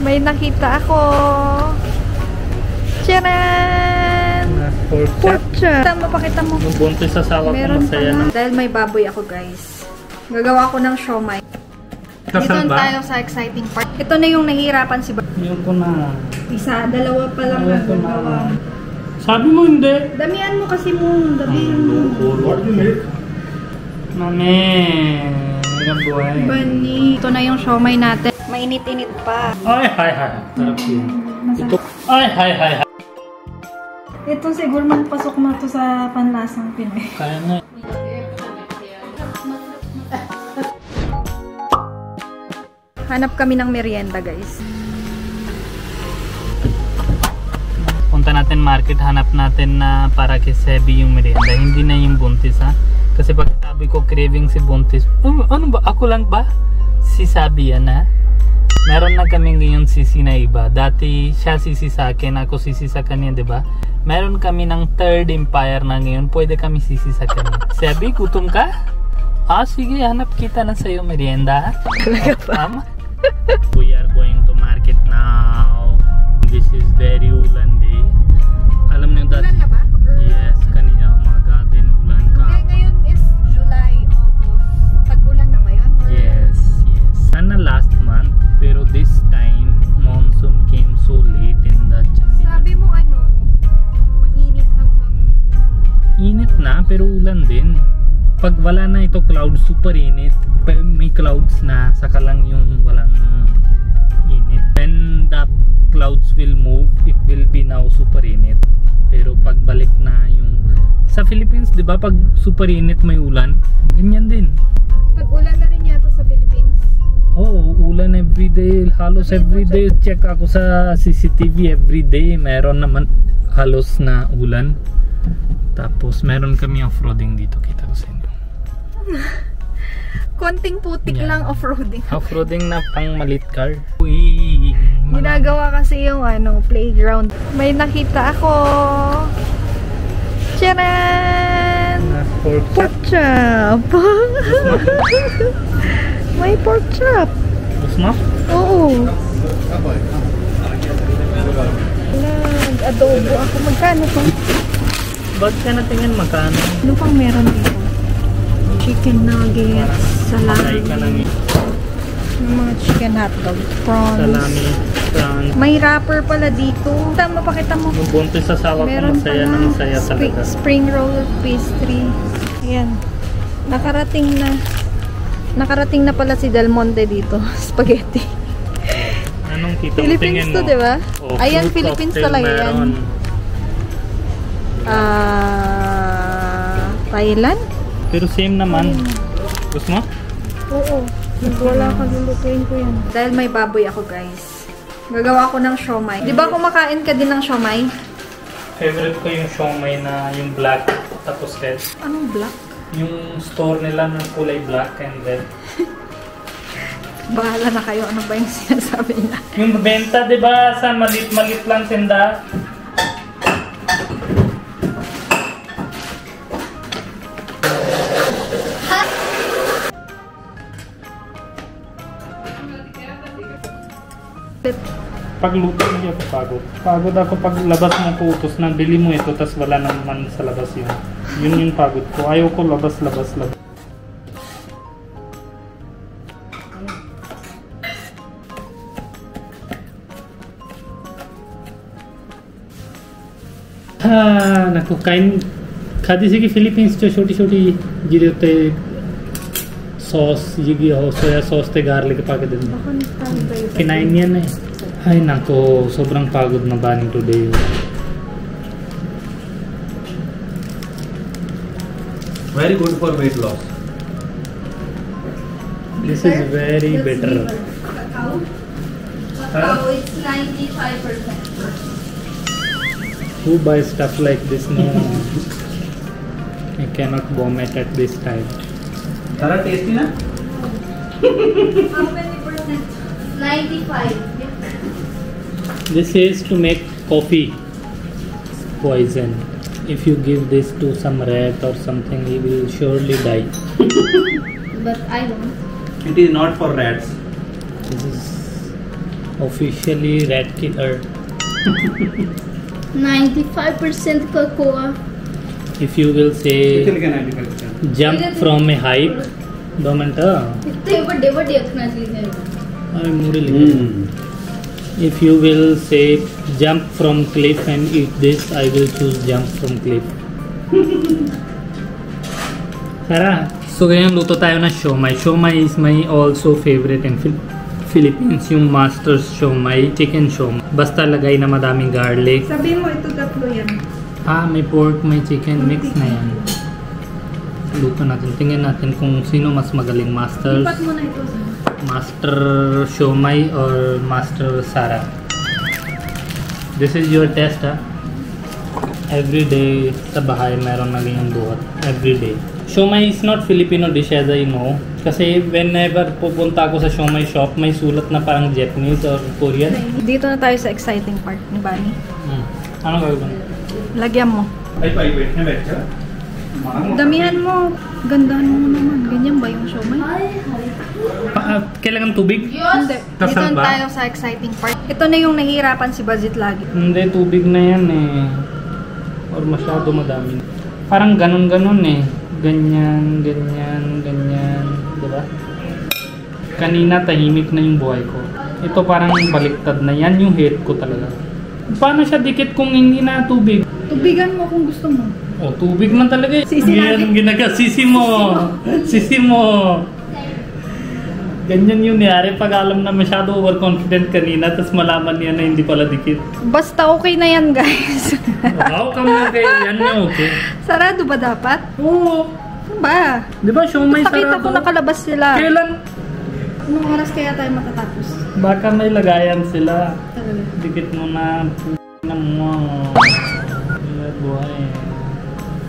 May nakita ako. Tcharan! Pork chop. Mapakita mo. Yung buntis sa sawa ko masaya na. Dahil may baboy ako, guys. Gagawa ko ng siomai. Dito tayo sa exciting part. Ito na yung nahihirapan si Bart. Yung ko na. Isa, dalawa pa lang na gagawa. Sabi mo hindi. Damihan mo kasi mo. Damihan mo. What do you make? Mami. Ang buhay. Bani. Ito na yung siomai natin. Mainit-init pa. Ay, hay, hay. Sarap yun. Ito. Ay, hay, hay, hay. Ito siguro magpasok na to sa panlasang Pinoy. Kaya na. Hanap kami ng merienda, guys. Punta natin market, hanap natin na para kay Sebi yung merienda. Hindi na yung buntis, ha? Kasi pag sabi ko craving si buntis, ano ba? Ako lang ba? Si Sabi yan, ha? Meron na kami ngayon sisi na iba. Dati siya sisi sa akin, ako sisi sa kanya, di ba? Meron kami ng third empire na ngayon. Pwede kami sisi sa kanya. Sebi, gutom ka? Ah, sige, hanap kita na sa'yo merienda, ha? Talaga ba? We are going to market now. This is very ulan day. Alam niyo dati? Ulan na ba? Yes, kanina umaga din ulan ka. Okay, ngayon is July, August. Tag-ulan na ba yun? Yes, yes. Sana last month, pero this time monsoon came so late in the Chandigarh. Sabi mo ano, mainit hanggang... Init na, pero ulan din. Pag wala na ito clouds, super init. May clouds na, saka lang yung walang init. When the clouds will move, it will be now super init. Pero pag balik na yung sa Philippines, 'di ba, pag super init may ulan, ganyan din. Pag ulan na rin yata sa Philippines. Oo, ulan everyday, halos everyday. Check ako sa CCTV everyday, meron naman halos na ulan. Tapos meron kami off-roading dito, kita ko sa inyo. Konting putik lang off-roading. Off-roading na pang malit car. Uy, Ginagawa kasi yung ano, playground. May nakita ako. Tcharan! Pork chop. May pork chop. Usma? Oo. Nag-adobo ako. Magkano to? Ba't ka natingin magkano? Ano pang meron dito? Chicken nuggets, Try salami, ka lang yung mga chicken hotdog, prawns. salami, prawns. May wrapper pala dito. Tama, pakita mo. Yung buntis sa sawa ko, Meron masaya na pala masaya talaga. spring roll pastry. Ayan. Nakarating na pala si Del Monte dito. Spaghetti. Anong kita mo? Philippines Tingin to, mo? di ba? Oh, Ayan, fruit Philippines cocktail talaga yan. meron. Thailand? Pero same naman. Gusto mo? Oo. Wala ka lulutuin ko yan. Dahil may baboy ako, guys. Gagawa ko ng siomai. Di ba kumakain ka din ng siomai? Favorite ko yung siomai na yung black tapos red. Anong black? Yung store nila ng kulay black and red. Bahala na kayo. Ano ba yung sinasabi niya? Yung benta, di ba, sa malit-malit lang tinda? Pagluto hindi ako pagod. Pagod ako pag labas mo po utos na bili mo ito tas wala naman sa labas yun. Yun yung pagod ko. Ayaw ko labas. हाँ नको काइन खाती सी कि फिलीपींस जो छोटी जीरे होते सॉस ये भी हो सोया सॉस ते गार्लिक पाके दे Kinainian eh. Ay nako, sobrang pagod na bani today. Very good for weight loss. This is very better. Cacao, it's 95%. Who buys stuff like this? No. I cannot vomit at this time. Thara tasty na? How many percent? 95. This is to make coffee poison. If you give this to some rat or something, he will surely die. But I don't. It is not for rats. This is Officially red killer. 95% cocoa. If you will say jump from a height, इतने बड़े रखना चाहिए. If you will say jump from cliff and eat this, I will choose jump from cliff. Sarah, so ngayon luto tayo ng siomai. Siomai is my also favorite in Philippines, yung master's siomai, chicken siomai. Basta lagay na madaming garlic. Sabi mo, ito tatlo yan. May pork, may chicken, mix na yan. Luto natin. Tingnan natin kung sino mas magaling, Master Ipat mo na ito. Master Siomai or Master Sarah. This is your test, ha? Every day sa bahay meron na yung buhat. Every day. Siomai is not Filipino dish as I know. Kasi whenever pupunta ako sa siomai shop, may sulat na parang Japanese or Korean. Dito na tayo sa exciting part ni Bunny. Ano gagawin? Lagyan mo. Damihan mo. Gandahan mo naman. Ganyan ba yung siomai? Kailangan tubig? Hindi. Dito na tayo sa exciting part. Ito na yung nahihirapan si Bazit lagi. Hindi, tubig na yan eh. Or masyado madami. Parang ganun-ganun eh. Ganyan, ganyan, ganyan. Diba? Kanina tahimik na yung buhay ko. Ito parang baliktad na. Yan yung head ko talaga. Paano siya dikit kung hindi na tubig? Tubigan mo kung gusto mo. Oh, tubig man talaga eh. Sisi natin. Sisi mo. Sisi mo. Ganyan yung nangyari pag alam na masyado overconfident kanina tapos malaman niya na hindi pala dikit. Basta okay na yan, guys. How come okay? Yan na okay. Sarado ba dapat? Oo. Ano ba? Di ba siomai sarado? Nakita ko nakalabas sila. Kailan? Anong oras kaya tayo matatapos? Baka may lagayan sila. Talaga. Dikit mo na. Na mo. Buhay.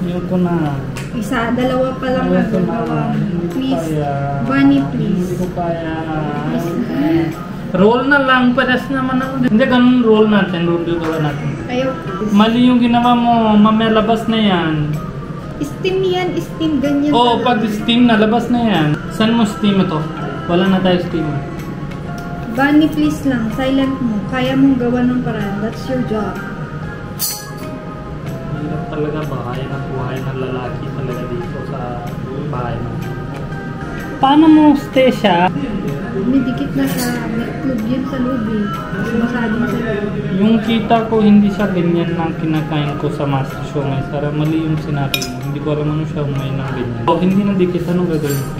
Ayoko na. Isa, dalawa pa lang Ayoko na. nagagawa. Hindi ko Please. kaya. Bunny, please. Hindi ko kaya. Roll na lang. Pares naman ako. Hindi, ganun roll natin. Roll gawa natin. Ayaw. Mali yung ginawa mo. Mamaya labas na yan. Steam yan. Steam. Ganyan. Oo, talaga. pag steam na, labas na yan. Saan mo steam ito? Wala na tayo steam. Bunny, please lang. Silent mo. Kaya mong gawa ng paraan. That's your job. Hirap talaga bahay na buhay ng lalaki talaga dito sa bahay mo. Paano mo stay siya? Umidikit na sa club yun sa loob eh. Masadong sa loob. Yung kita ko hindi siya ganyan lang kinakain ko sa master siomai. Sara, mali yung sinabi mo. Hindi ko alam ano siomai ng ganyan. O hindi na dikit, anong gagawin ko?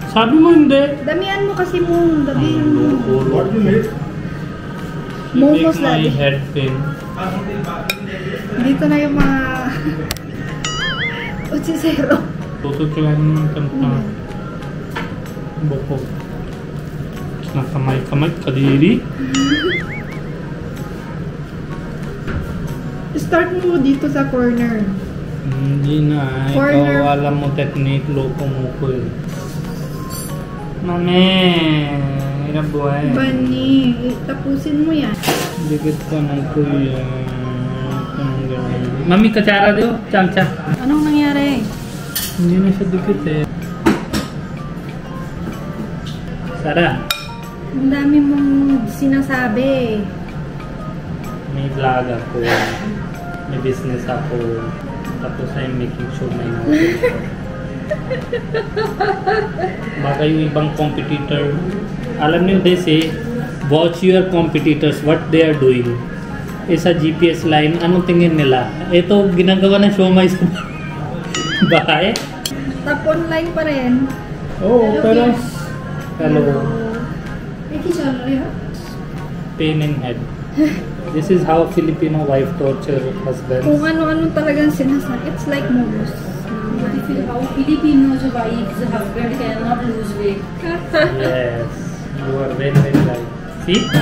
Sabi mo hindi. Damihan mo kasi mo. Damihan mo. What you made? You Momos make my lagi. head pain. Dito na yung mga... Uchisero. Tututulan ng kanta. Boko. Na kamay-kamay, kadiri. Start mo dito sa corner. Hindi na. Corner. Ikaw alam mo technique, loko mo ko eh. Mami, hirap buhay. Bunny, tapusin mo yan. Dikit ko ng kuya. Mami, katsara daw. Chamcha. Anong nangyari? Hindi na siya dikit eh. Sara, Ang dami mong sinasabi. may vlog ako. May business ako. Tapos I'm making sure may baka yung ibang competitor. Alam niyo, they say, watch your competitors, what they are doing. Sa GPS line, anong tingin nila? Ito, ginagawa ng siomai sa bahay. Tap online pa rin. Oo, pero... Hello. Pain in head. This is how Filipino wife torture husbands. Kung ano-ano talagang sinasabi. It's like momos. How Filipino wives, husband cannot lose weight. Yes. You are very, very right. See? So,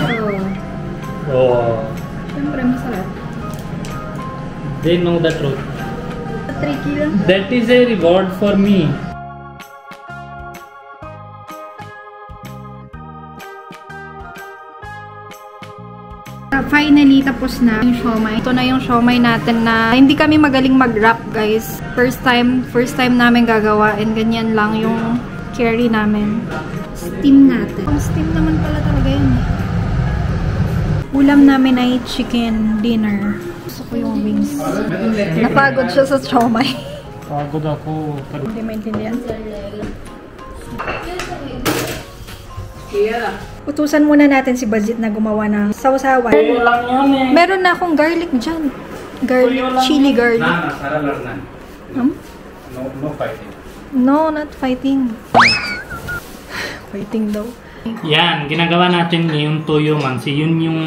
Oh. siyempre masarap. They know the truth. Tricky lang. That is a reward for me. Finally, tapos na yung siomai. Ito na yung siomai natin na hindi kami magaling mag-wrap, guys. First time namin gagawa and ganyan lang yung carry namin. Steam natin. Ang steam naman pala talaga yun. Ulam namin ay chicken dinner. Gusto ko yung wings. Napagod siya sa siomai. Pagod ako. Hindi maintindihan. Utusan muna natin si Bajit na gumawa ng sausawan. Meron na akong garlic dyan. Chili garlic. Sarah learn. No fighting. No, not fighting. Fighting daw. Yan, ginagawa natin yung toyo mansi. Yun yung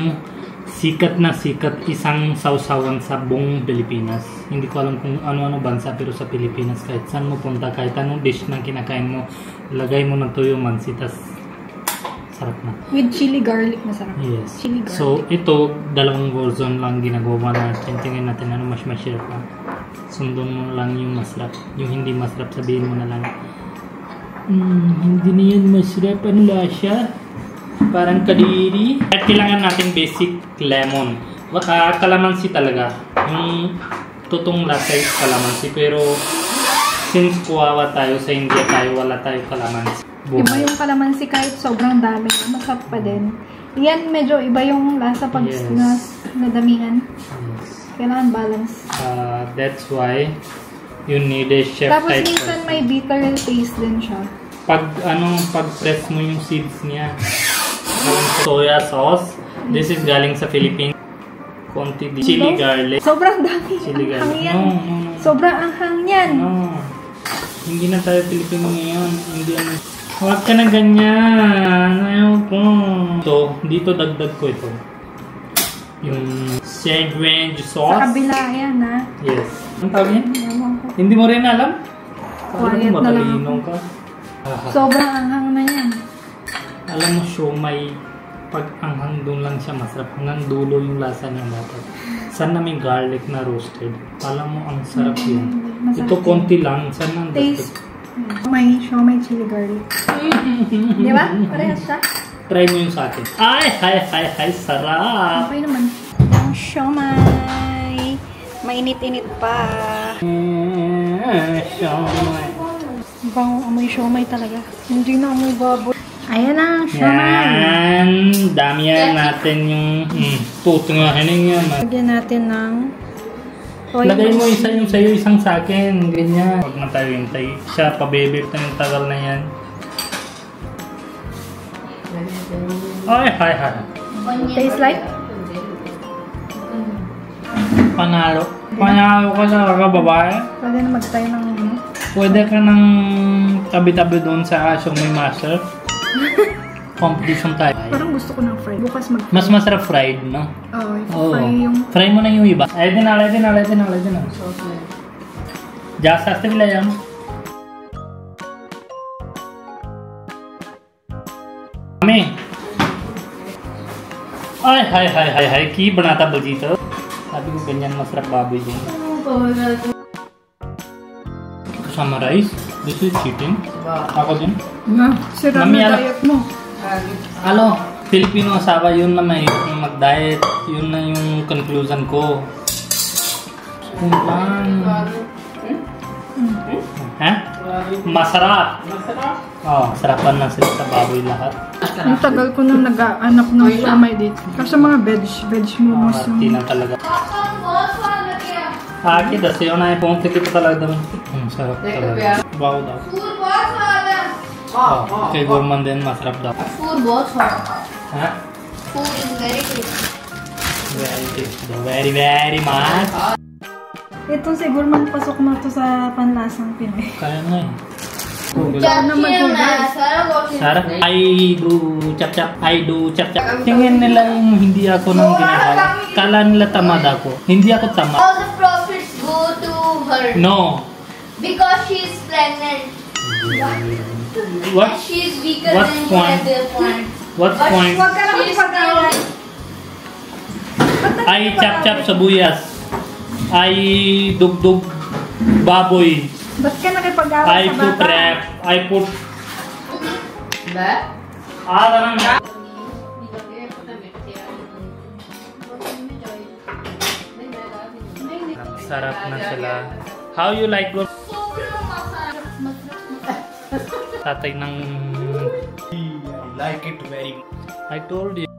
sikat na sikat isang sausawan sa buong Pilipinas. Hindi ko alam kung ano-ano bansa, pero sa Pilipinas kahit saan mo punta, kahit anong dish na kinakain mo, lagay mo ng toyo mansi, tas sarap na. With chili garlic, masarap. Yes. Chili garlic. So, ito, dalawang version lang ginagawa natin. Tingnan natin ano mas masarap pa. Sundon mo lang yung masarap. Yung hindi masarap, sabihin mo na lang, hindi na yan masarap. Ano lasa? Parang kadiri. At kailangan natin basic lemon. Kalamansi talaga. Yung tutong lasa yung kalamansi. Pero since kuwawa tayo sa India tayo, wala tayo kalamansi. Iba yung kalamansi kahit sobrang dami. Masarap pa din. Yan, medyo iba yung lasa pag nadamihan. Yes. Kailangan balance. That's why you need a chef Tapos type minsan person. may bitter taste din siya. Pag press mo yung seeds niya. Soya sauce. This is galing sa Philippines. Konti di. Chili garlic. Sobrang dami. Chili Anghang garlic. yan. No. Sobrang anghang yan. No. Hindi na tayo Pilipino ngayon. Indian. Huwag ka na ganyan. Ayaw ko. So, dito dagdag ko ito. Yung sandwich sauce. Sa kabila, yan ha. Yes. Ang tawag yan? Ewan ko. Hindi mo rin alam? Quiet na lang ako. Ka. Sobrang anghang na yan. Alam mo, siomai, pag anghang doon lang siya masarap. Hanggang dulo yung lasa niya dapat. Sana may garlic na roasted. Alam mo, ang sarap yun. Masarap Ito yun. konti lang. Sana Taste. May siomai chili garlic. Di ba? Parehas siya. Try mo yung sa akin. Ay, sarap! Okay naman. Ang siomai. Mainit-init pa. Siomai. Bango amoy siomai talaga. Hindi na amoy baboy. Ayan na, siomai. Yan. Damihan natin yung tutungahin yan. Lagyan natin ng oil. Lagay mo isa yung sa'yo, isang sa akin. Ganyan. Huwag na tayo hintay. Siya, pabibip na yung tagal na yan. Ay. Taste like? Panalo. Panalo ka sa babae. Pwede na magtayo ng ano. Pwede ka ng tabi-tabi doon sa Siomai Master. Competition tayo. Parang gusto ko ng fried. Bukas mag... Mas masarap fried, no? Oo, fry yung... Fry mo na yung iba. Ayun na. Just ask nila yan. Mami. Ay, ki banata ba dito? Sabi ko ganyan masarap baboy din. Summarize. This is cheating. Ako din. Sira Mami, na alam- diet mo. Ano? Filipino asawa yun na may mag-diet. Yun na yung conclusion ko. Ha? Masarap. Oh, sarapan na sila sa baboy lahat. Ang tagal ko nang nag-aanap ng siomai dito. Kasi mga veg momos Marti na talaga. Aki, dasi yun na ipunti kita talaga naman. Sarap talaga. Bago daw. Oh, kay Gorman din masarap daw. Food बहुत hot. Ha? Food is very tasty. Very tasty daw. Very much. Ito siguro man pasok na to sa panlasang Pinoy. Kaya nga eh. Sarah, I do chap-chap. Tingin nila yung hindi ako nang ginagawa. Kala nila tamad ako. Hindi ako tamad. All the profits go to her No. because she is pregnant. What? She is weaker What than you point? at their point. What point? Huwag ka naman She's pag-away. I chap-chap sabuyas. I dugdug baboy. Ba't ka nakipag-away I sa put bata? rap. I put... Ba? Tanang na. Sarap na sila. How you like good? Tatay ng... I like it very much. I told you.